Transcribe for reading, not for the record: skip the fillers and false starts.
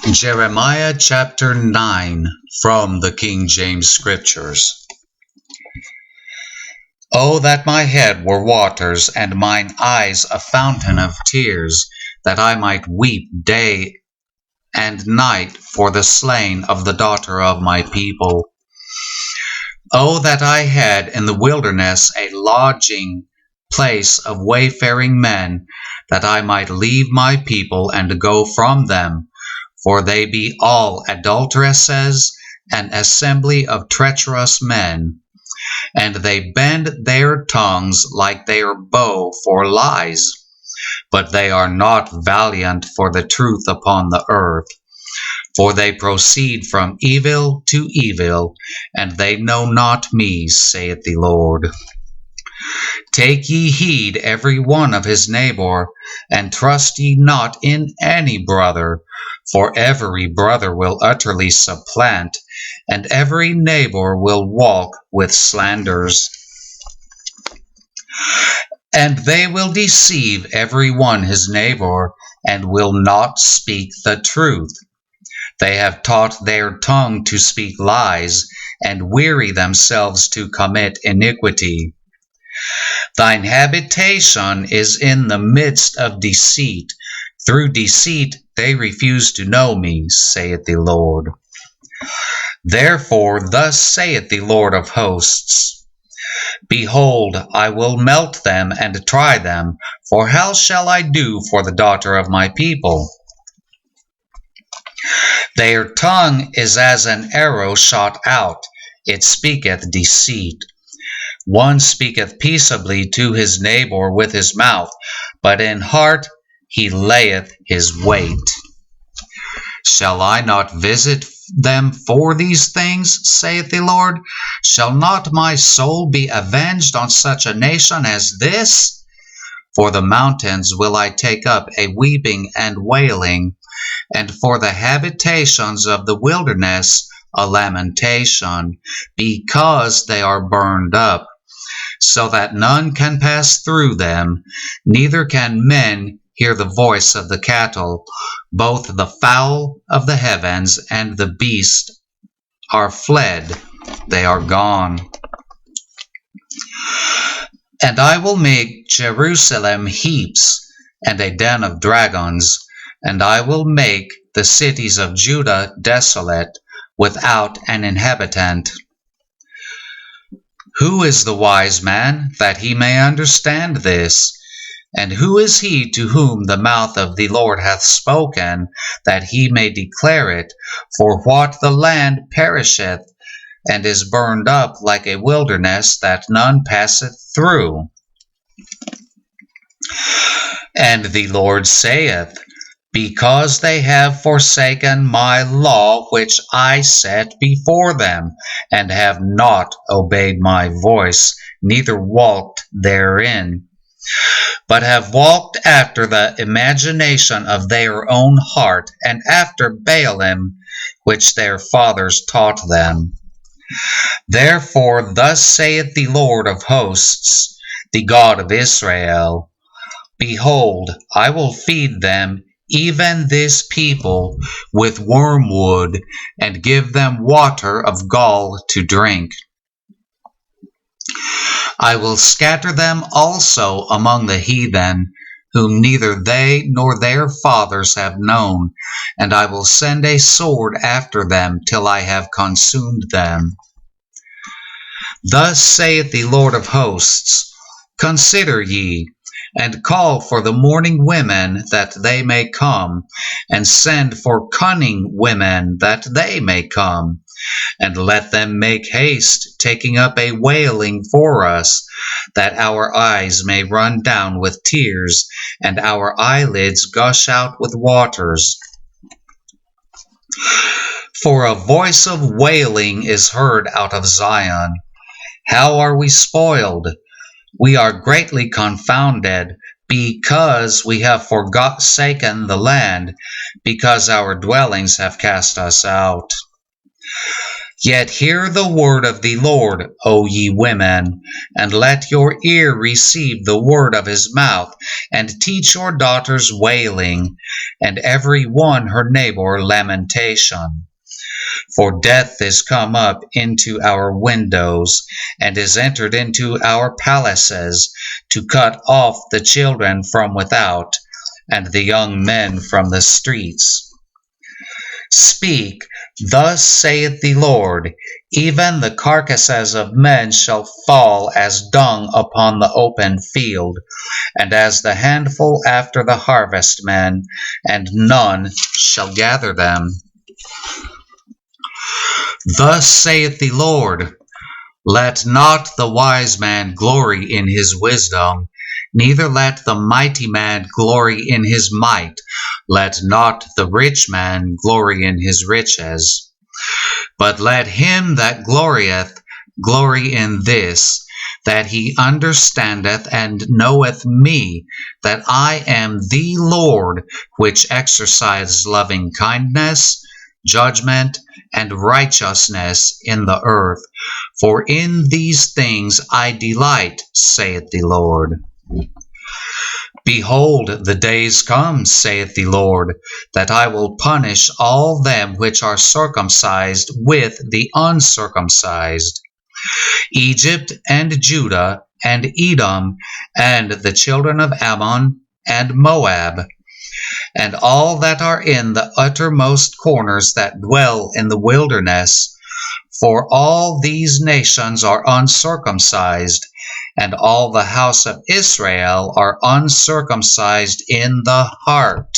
Jeremiah chapter 9 from the King James Scriptures. Oh, that my head were waters, and mine eyes a fountain of tears, that I might weep day and night for the slain of the daughter of my people. Oh, that I had in the wilderness a lodging place of wayfaring men, that I might leave my people and go from them. For they be all adulteresses, an assembly of treacherous men, and they bend their tongues like their bow for lies, but they are not valiant for the truth upon the earth. For they proceed from evil to evil, and they know not me, saith the Lord. Take ye heed every one of his neighbor, and trust ye not in any brother, for every brother will utterly supplant, and every neighbor will walk with slanders. And they will deceive every one his neighbor, and will not speak the truth. They have taught their tongue to speak lies, and weary themselves to commit iniquity. Thine habitation is in the midst of deceit. Through deceit they refuse to know me, saith the Lord. Therefore thus saith the Lord of hosts, Behold, I will melt them and try them, for how shall I do for the daughter of my people? Their tongue is as an arrow shot out, it speaketh deceit. One speaketh peaceably to his neighbor with his mouth, but in heart he layeth his wait. Shall I not visit them for these things, saith the Lord? Shall not my soul be avenged on such a nation as this? For the mountains will I take up a weeping and wailing, and for the habitations of the wilderness a lamentation, because they are burned up, so that none can pass through them, neither can men hear the voice of the cattle. Both the fowl of the heavens and the beast are fled, they are gone. And I will make Jerusalem heaps, and a den of dragons, and I will make the cities of Judah desolate, without an inhabitant. Who is the wise man, that he may understand this? And who is he to whom the mouth of the Lord hath spoken, that he may declare it? For what the land perisheth, and is burned up like a wilderness, that none passeth through. And the Lord saith, Because they have forsaken my law which I set before them, and have not obeyed my voice, neither walked therein, but have walked after the imagination of their own heart, and after Baalim, which their fathers taught them. Therefore thus saith the Lord of hosts, the God of Israel, Behold, I will feed them, even this people, with wormwood, and give them water of gall to drink. I will scatter them also among the heathen, whom neither they nor their fathers have known, and I will send a sword after them till I have consumed them. Thus saith the Lord of hosts, Consider ye, and call for the mourning women, that they may come, and send for cunning women, that they may come, and let them make haste, taking up a wailing for us, that our eyes may run down with tears, and our eyelids gush out with waters. For a voice of wailing is heard out of Zion. How are we spoiled? We are greatly confounded, because we have forsaken the land, because our dwellings have cast us out. Yet hear the word of the Lord, O ye women, and let your ear receive the word of his mouth, and teach your daughters wailing, and every one her neighbor lamentation. For death is come up into our windows, and is entered into our palaces, to cut off the children from without, and the young men from the streets. Speak, thus saith the Lord, even the carcasses of men shall fall as dung upon the open field, and as the handful after the harvestmen, and none shall gather them. Thus saith the Lord, let not the wise man glory in his wisdom, neither let the mighty man glory in his might, let not the rich man glory in his riches. But let him that glorieth glory in this, that he understandeth and knoweth me, that I am the Lord, which exercise loving kindness, judgment, and righteousness in the earth. For in these things I delight, saith the Lord. Behold, the days come, saith the Lord, that I will punish all them which are circumcised with the uncircumcised, Egypt and Judah and Edom and the children of Ammon and Moab, and all that are in the uttermost corners that dwell in the wilderness. For all these nations are uncircumcised, and all the house of Israel are uncircumcised in the heart.